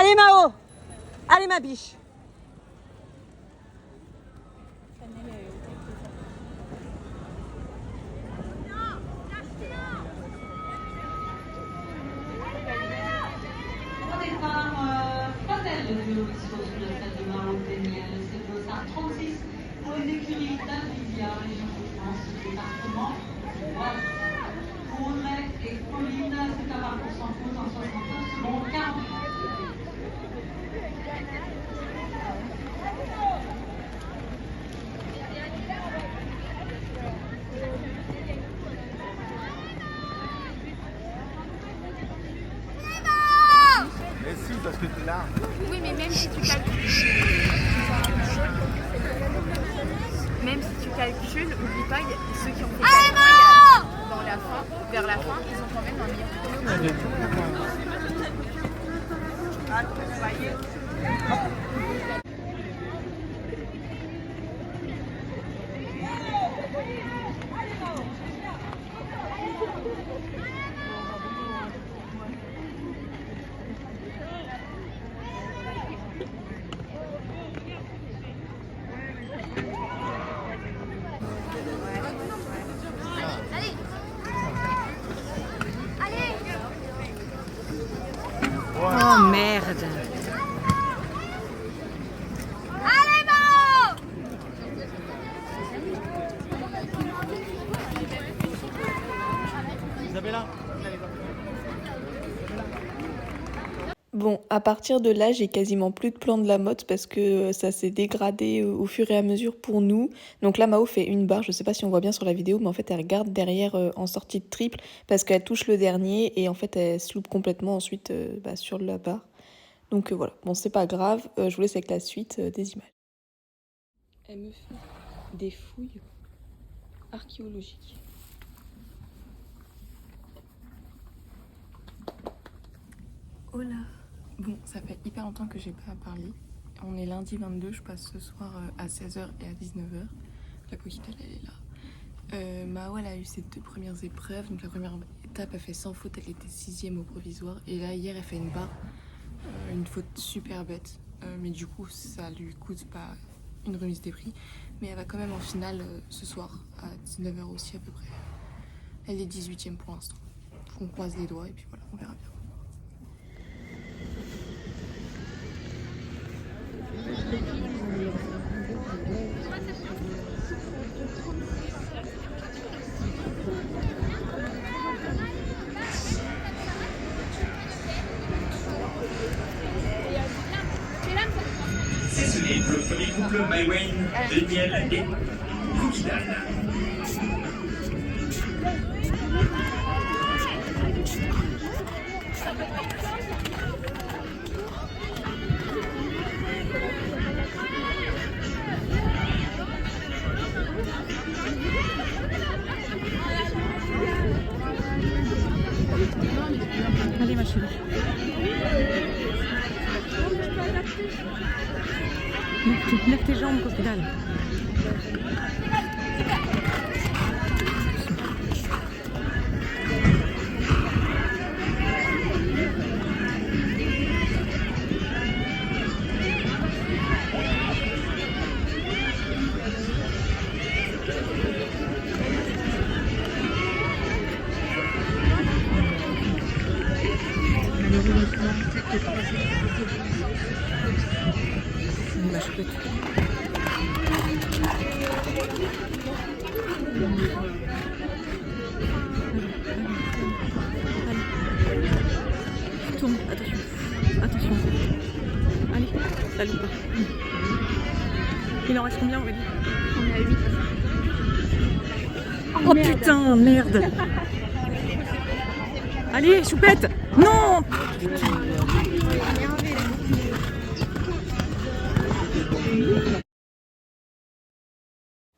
Allez Mao, allez ma biche. Au départ, pas mal de vélos qui sont sur le stade de Mao-Péniel. C'est le SAR 36 pour une écurie d'Alvisia, région de France, département. Voilà. Pour Audrey et Pauline, c'est un parcours sans faute en 69 secondes 40. Mais si, parce que t'es là. Oui, mais même si tu calcules, oublie pas, ceux qui ont fait 4 points dans la fin, vers la fin, ils ont quand même un meilleur chrono. Oh merde. Isabella. Bon, à partir de là, j'ai quasiment plus de plan de la motte parce que ça s'est dégradé au fur et à mesure pour nous. Donc là, Mao fait une barre, je sais pas si on voit bien sur la vidéo, mais en fait, elle regarde derrière en sortie de triple parce qu'elle touche le dernier et en fait, elle se loupe complètement ensuite sur la barre. Donc voilà, bon, c'est pas grave, je vous laisse avec la suite des images. Elle me fait des fouilles archéologiques. Oh là! Bon, ça fait hyper longtemps que j'ai pas parlé. On est lundi 22, je passe ce soir à 16h et à 19h. La coquitelle, elle est là. Mao, elle a eu ses 2 premières épreuves. Donc la première étape, elle fait sans faute, elle était 6e au provisoire. Et là, hier, elle fait une barre, une faute super bête. Mais du coup, ça lui coûte pas une remise des prix. Mais elle va quand même en finale ce soir, à 19h aussi à peu près. Elle est 18e pour l'instant. On croise les doigts et puis voilà, on verra bien. C'est ce livre, le premier couple Maïwen, Daniel et Coquidal. Allez ma chérie. Lève tes jambes, coquidale. Ma chouette. Tourne, attention. Attention. Allez, ça loupe pas. Il en reste combien, Aurélie? On est à 8. Oh putain, merde. Allez, choupette. Non.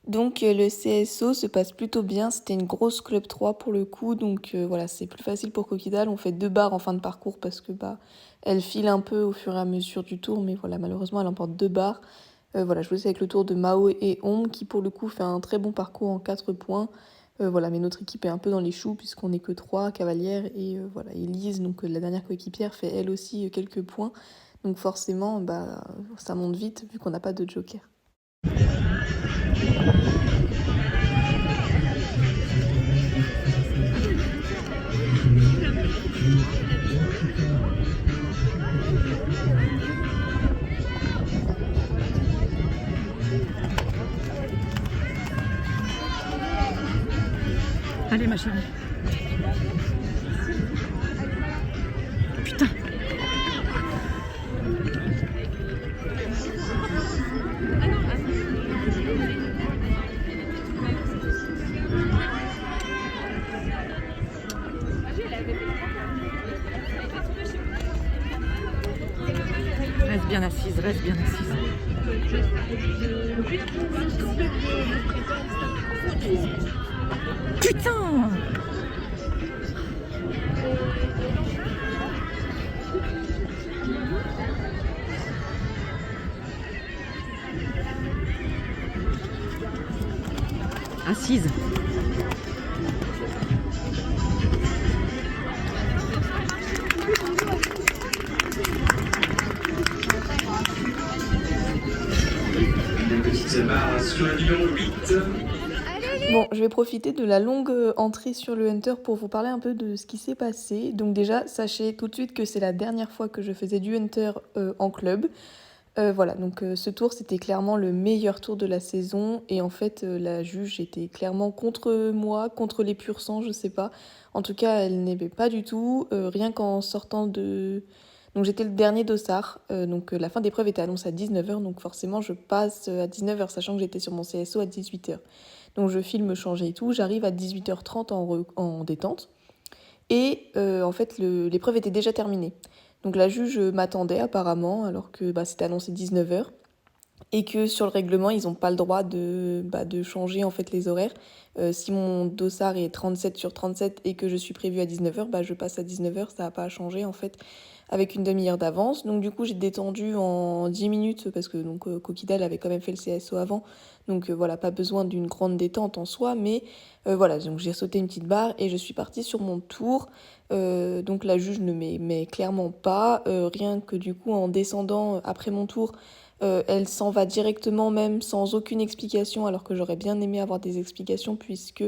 Donc le CSO se passe plutôt bien, c'était une grosse club 3 pour le coup, donc voilà, c'est plus facile pour Coquidal. On fait 2 barres en fin de parcours parce que elle file un peu au fur et à mesure du tour, mais voilà, malheureusement elle emporte 2 barres. Voilà, je vous laisse avec le tour de Mao et Ombre qui pour le coup fait un très bon parcours en 4 points. Voilà, mais notre équipe est un peu dans les choux puisqu'on n'est que 3 cavalières et voilà, Elise, donc la dernière coéquipière, fait elle aussi quelques points. Donc forcément, bah, ça monte vite vu qu'on n'a pas de joker. Allez ma chérie. Putain. Reste bien assise, reste bien assise. Putain! Assise. Une petite barre sur le numéro 8. Bon, je vais profiter de la longue entrée sur le Hunter pour vous parler un peu de ce qui s'est passé. Donc déjà, sachez tout de suite que c'est la dernière fois que je faisais du Hunter en club. Voilà, donc ce tour, c'était clairement le meilleur tour de la saison. Et en fait, la juge était clairement contre moi, contre les purs sang, je sais pas. En tout cas, elle n'aimait pas du tout. Rien qu'en sortant de... Donc j'étais le dernier dossard, donc la fin d'épreuve était annoncée à 19h, donc forcément je passe à 19h, sachant que j'étais sur mon CSO à 18h. Donc je file me changer et tout, j'arrive à 18h30 en détente, et en fait l'épreuve était déjà terminée. Donc la juge m'attendait apparemment, alors que c'était annoncé 19h, et que sur le règlement ils n'ont pas le droit de changer en fait les horaires. Si mon dossard est 37/37 et que je suis prévue à 19h, je passe à 19h, ça n'a pas à changer en fait, avec une demi-heure d'avance. Donc du coup j'ai détendu en 10 minutes parce que Coquidal avait quand même fait le CSO avant, donc voilà, pas besoin d'une grande détente en soi, mais voilà, donc j'ai sauté une petite barre et je suis partie sur mon tour. Donc la juge ne m'aimait clairement pas, rien que du coup en descendant après mon tour, elle s'en va directement même sans aucune explication, alors que j'aurais bien aimé avoir des explications puisque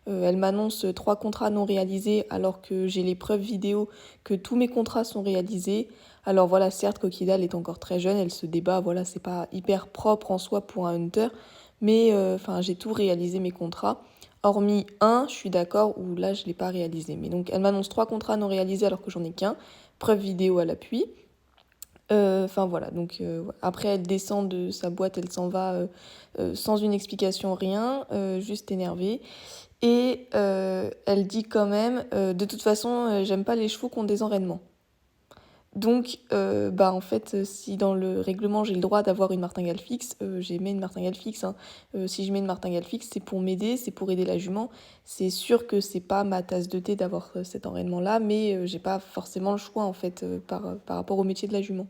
elle m'annonce 3 contrats non réalisés alors que j'ai les preuves vidéo que tous mes contrats sont réalisés. Alors voilà, certes Coquidal est encore très jeune, elle se débat, voilà, c'est pas hyper propre en soi pour un Hunter, mais j'ai tout réalisé mes contrats. Hormis un, je suis d'accord, où là je l'ai pas réalisé. Mais donc elle m'annonce 3 contrats non réalisés alors que j'en ai qu'un, preuve vidéo à l'appui. Voilà, donc après elle descend de sa boîte, elle s'en va sans une explication, rien, juste énervée. Et elle dit quand même, de toute façon, j'aime pas les chevaux qui ont des enraînements. Donc, en fait, si dans le règlement j'ai le droit d'avoir une martingale fixe, j'ai mis une martingale fixe. Si je mets une martingale fixe, c'est pour m'aider, c'est pour aider la jument. C'est sûr que c'est pas ma tasse de thé d'avoir cet enraînement-là, mais j'ai pas forcément le choix en fait par rapport au métier de la jument.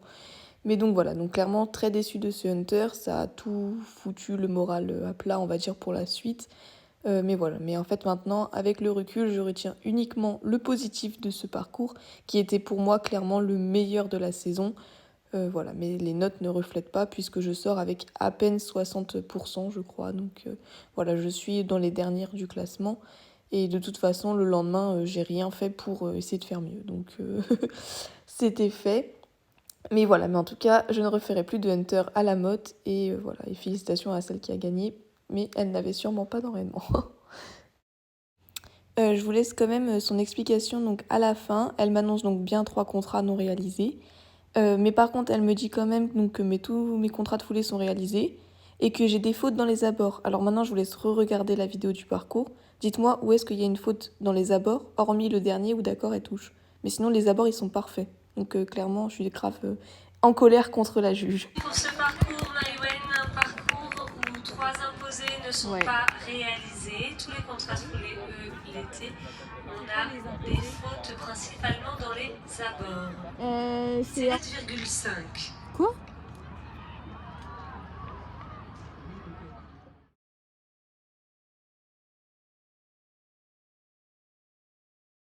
Mais donc voilà, donc clairement très déçue de ce Hunter, ça a tout foutu le moral à plat, on va dire, pour la suite. Mais voilà, mais en fait maintenant, avec le recul, je retiens uniquement le positif de ce parcours, qui était pour moi clairement le meilleur de la saison. Voilà, mais les notes ne reflètent pas puisque je sors avec à peine 60%, je crois. Donc voilà, je suis dans les dernières du classement. Et de toute façon, le lendemain, j'ai rien fait pour essayer de faire mieux. Donc c'était fait. Mais voilà, mais en tout cas, je ne referai plus de Hunter à la motte. Et voilà, et félicitations à celle qui a gagné. Mais elle n'avait sûrement pas d'enraînement. Je vous laisse quand même son explication donc à la fin. Elle m'annonce donc bien 3 contrats non réalisés. Mais par contre, elle me dit quand même donc, que tous mes contrats de foulée sont réalisés et que j'ai des fautes dans les abords. Alors maintenant, je vous laisse re-regarder la vidéo du parcours. Dites-moi où est-ce qu'il y a une faute dans les abords, hormis le dernier où d'accord elle touche. Mais sinon, les abords, ils sont parfaits. Donc clairement, je suis grave en colère contre la juge. Pour ce parcours, Maïwen, un parcours où 3 imposés ne sont pas réalisés. Tous les contrats de foulée, eux, l'étaient. On a des fautes principalement dans les abords. C'est 7,5.